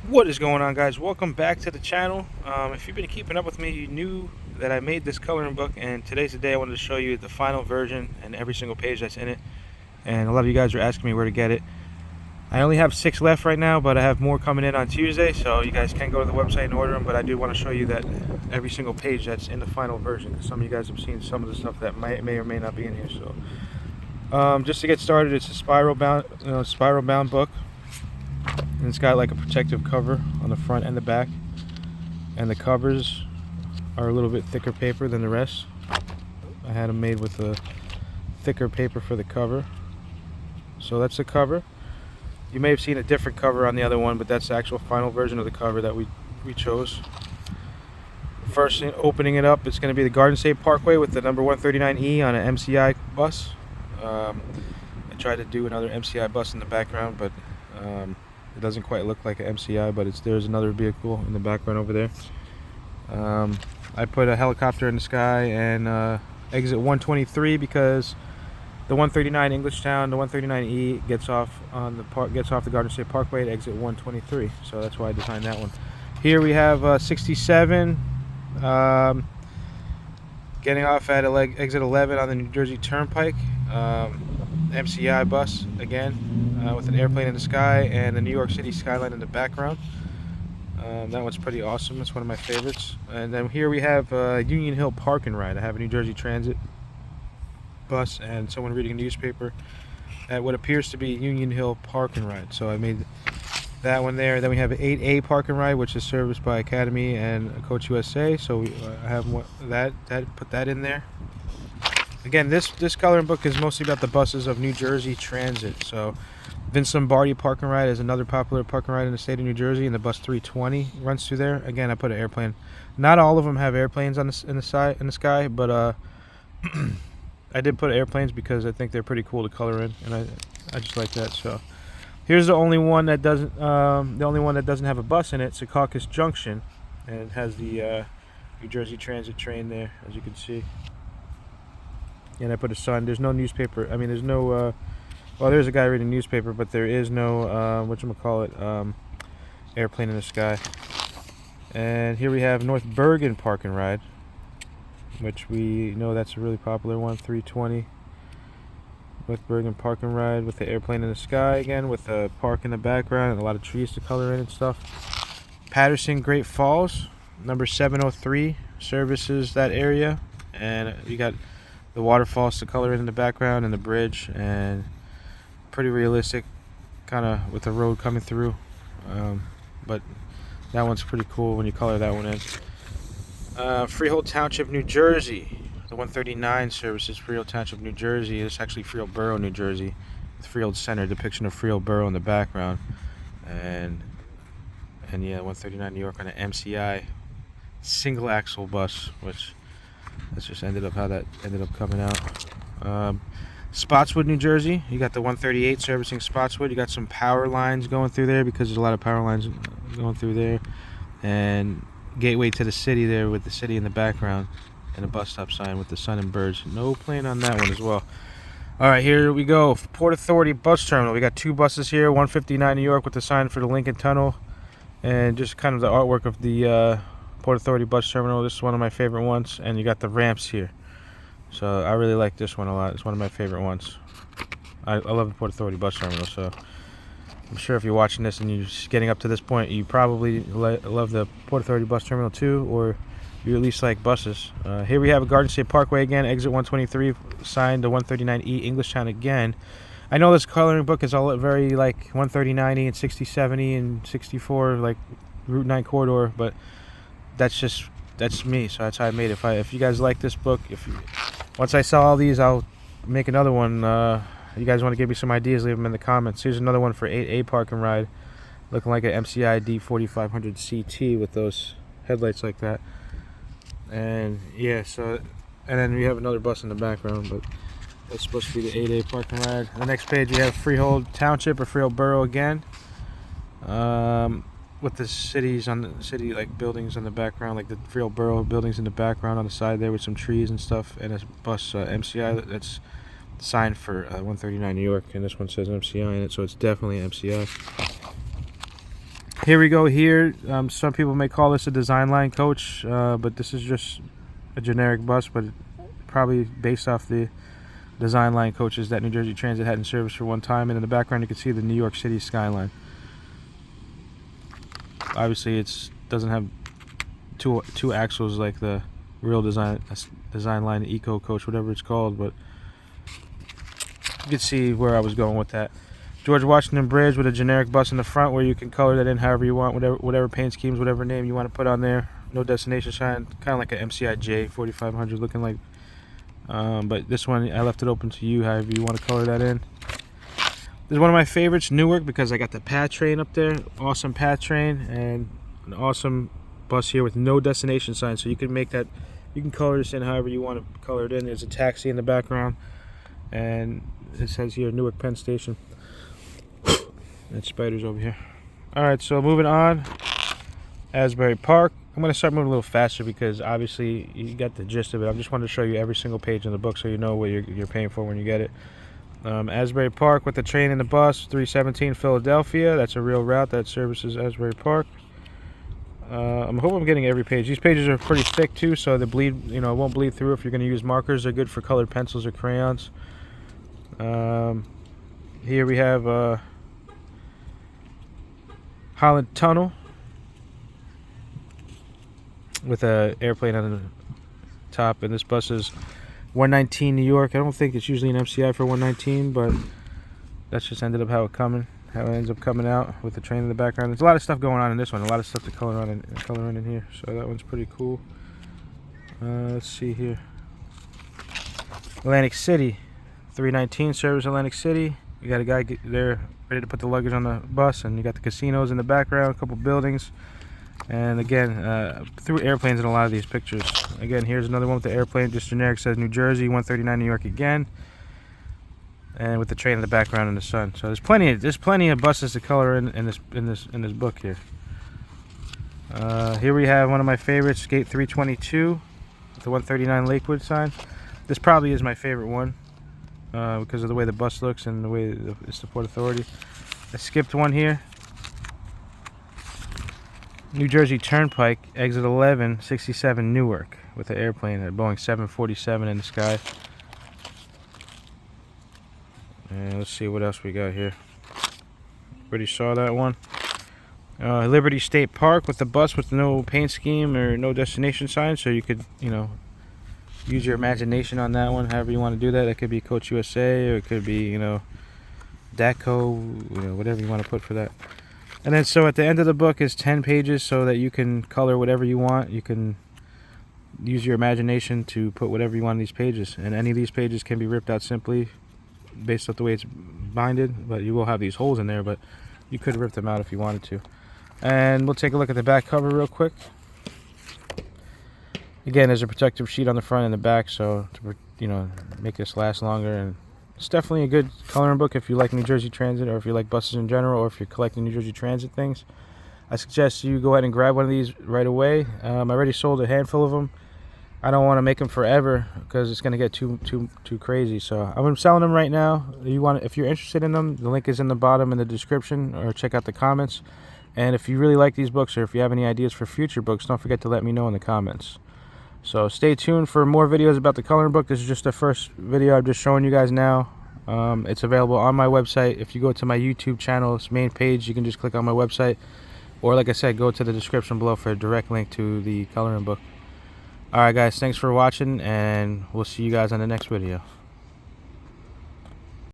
What is going on, guys? Welcome back to the channel. If you've been keeping up with me, you knew that I made this coloring book, and today's the day I wanted to show you the final version and every single page that's in it. And a lot of you guys are asking me where to get it. I only have 6 left right now, but I have more coming in on Tuesday, so you guys can go to the website and order them. But I do want to show you that every single page that's in the final version, because some of you guys have seen some of the stuff that may or may not be in here. So just to get started, it's a spiral bound book. And it's got like a protective cover on the front and the back, and the covers are a little bit thicker paper than the rest. I had them made with a thicker paper for the cover. So that's the cover. You may have seen a different cover on the other one, but that's the actual final version of the cover that we chose. First, opening it up, it's going to be the Garden State Parkway with the number 139E on an MCI bus. I tried to do another MCI bus in the background, but it doesn't quite look like an MCI, but there's another vehicle in the background over there. I put a helicopter in the sky and exit 123 because the 139 Englishtown, the 139E gets off the Garden State Parkway at exit 123. So that's why I designed that one. Here we have 67 getting off at exit 11 on the New Jersey Turnpike. MCI bus again with an airplane in the sky and the New York City skyline in the background. That one's pretty awesome. It's one of my favorites. And then here we have Union Hill Park and Ride. I have a New Jersey Transit bus and someone reading a newspaper at what appears to be Union Hill Park and Ride. So I made that one there. Then we have 8A Park and Ride, which is serviced by Academy and Coach USA. So I have put that in there. Again, this coloring book is mostly about the buses of New Jersey Transit. So Vince Lombardi Park and Ride is another popular park and ride in the state of New Jersey, and the bus 320 runs through there. Again, I put an airplane. Not all of them have airplanes in the sky, but I did put airplanes because I think they're pretty cool to color in, and I just like that. So here's the only one that doesn't have a bus in it. Secaucus Junction, and it has the New Jersey Transit train there, as you can see. And I put a sign. There's no newspaper. I mean, there's no. Well, there's a guy reading newspaper, but there is no airplane in the sky. And here we have North Bergen Park and Ride, which we know that's a really popular one. 320 North Bergen Park and Ride with the airplane in the sky again, with a park in the background and a lot of trees to color in and stuff. Patterson Great Falls, number 703, services that area, and you got the waterfalls to color in the background and the bridge, and pretty realistic, kind of with the road coming through. But that one's pretty cool when you color that one in. Freehold Township, New Jersey. The 139 services Freehold Township, New Jersey. It's actually Freehold Borough, New Jersey, with Freehold Center, depiction of Freehold Borough in the background, and yeah, 139 New York on an MCI single axle bus, which that's just how that ended up coming out. Spotswood, New Jersey. You got the 138 servicing Spotswood. You got some power lines going through there because there's a lot of power lines going through there. And gateway to the city there with the city in the background and a bus stop sign with the sun and birds. No plane on that one as well. All right, here we go. Port Authority Bus Terminal. We got 2 buses here. 159 New York with the sign for the Lincoln Tunnel. And just kind of the artwork of the Port Authority Bus Terminal. This is one of my favorite ones. And you got the ramps here. So I really like this one a lot. It's one of my favorite ones. I love the Port Authority Bus Terminal. So I'm sure if you're watching this and you're just getting up to this point, you probably love the Port Authority Bus Terminal too, or you at least like buses. Here we have a Garden State Parkway again, exit 123, signed to 139E Englishtown again. I know this coloring book is all very like 139E and 6070 and 64, like Route 9 corridor, but that's me. So that's how I made it. If you guys like this book, once I sell all these, I'll make another one. You guys want to give me some ideas, leave them in the comments. Here's another one for 8A Park and Ride, looking like an MCI D4500 CT with those headlights like that. And yeah, and then we have another bus in the background, but that's supposed to be the 8A Park and Ride. On the next page we have Freehold Township or Freehold Borough again, with the city like buildings on the background, like the Freehold Borough buildings in the background on the side there with some trees and stuff, and a bus MCI that's signed for 139 New York, and this one says MCI in it, so it's definitely MCI. Here we go here. Some people may call this a design line coach, but this is just a generic bus, but probably based off the design line coaches that New Jersey Transit had in service for one time. And in the background you can see the New York City skyline. Obviously it doesn't have two axles like the real design line eco coach, whatever it's called, but you can see where I was going with that. George Washington Bridge with a generic bus in the front where you can color that in however you want, whatever paint schemes, whatever name you want to put on there. No destination sign, kind of like an MCIJ 4500 looking like. But this one I left it open to you, however you want to color that in. This is one of my favorites, Newark, because I got the PAT train up there, awesome PAT train, and an awesome bus here with no destination sign. So you can make that, you can color this in however you want to color it in. There's a taxi in the background, and it says here Newark Penn Station. And spiders over here. Alright, so moving on. Asbury Park. I'm going to start moving a little faster because obviously you got the gist of it. I just wanted to show you every single page in the book so you know what you're paying for when you get it. Asbury Park with the train and the bus, 317 Philadelphia. That's a real route that services Asbury Park. I hope I'm getting every page. These pages are pretty thick too, so they bleed. It won't bleed through if you're going to use markers. They're good for colored pencils or crayons. Here we have Holland Tunnel with an airplane on the top, and this bus is 119 New York. I don't think it's usually an MCI for 119, but that's just ended up how it ends up coming out with the train in the background. There's a lot of stuff going on in this one, a lot of stuff to color in here, so that one's pretty cool. Let's see here. Atlantic City, 319 service Atlantic City. You got a guy there ready to put the luggage on the bus, and you got the casinos in the background, a couple buildings, and again through airplanes in a lot of these pictures. Again, here's another one with the airplane, just generic, says New Jersey, 139 New York again, and with the train in the background and the sun. So there's plenty of buses to color in this book here. Here we have one of my favorites, Gate 322 with the 139 Lakewood sign. This probably is my favorite one. Because of the way the bus looks and the way it's the Port Authority. I skipped one here. New Jersey Turnpike, exit 1167 Newark, with the airplane at Boeing 747 in the sky. And let's see what else we got here. Already saw that one. Liberty State Park with the bus with no paint scheme or no destination sign, so you could, use your imagination on that one, however you want to do that. It could be Coach USA, or it could be, DACO, whatever you want to put for that. And then so at the end of the book is 10 pages so that you can color whatever you want. You can use your imagination to put whatever you want on these pages. And any of these pages can be ripped out simply based off the way it's binded, but you will have these holes in there, but you could rip them out if you wanted to. And we'll take a look at the back cover real quick. Again, there's a protective sheet on the front and the back, so to make this last longer. And it's definitely a good coloring book if you like New Jersey Transit, or if you like buses in general, or if you're collecting New Jersey Transit things. I suggest you go ahead and grab one of these right away. I already sold a handful of them. I don't want to make them forever because it's going to get too crazy. So I'm selling them right now. If you're interested in them, the link is in the bottom in the description, or check out the comments. And if you really like these books, or if you have any ideas for future books, don't forget to let me know in the comments. So stay tuned for more videos about the coloring book. This is just the first video I'm just showing you guys now. It's available on my website. If you go to my YouTube channel's main page, you can just click on my website. Or like I said, go to the description below for a direct link to the coloring book. Alright guys, thanks for watching, and we'll see you guys on the next video.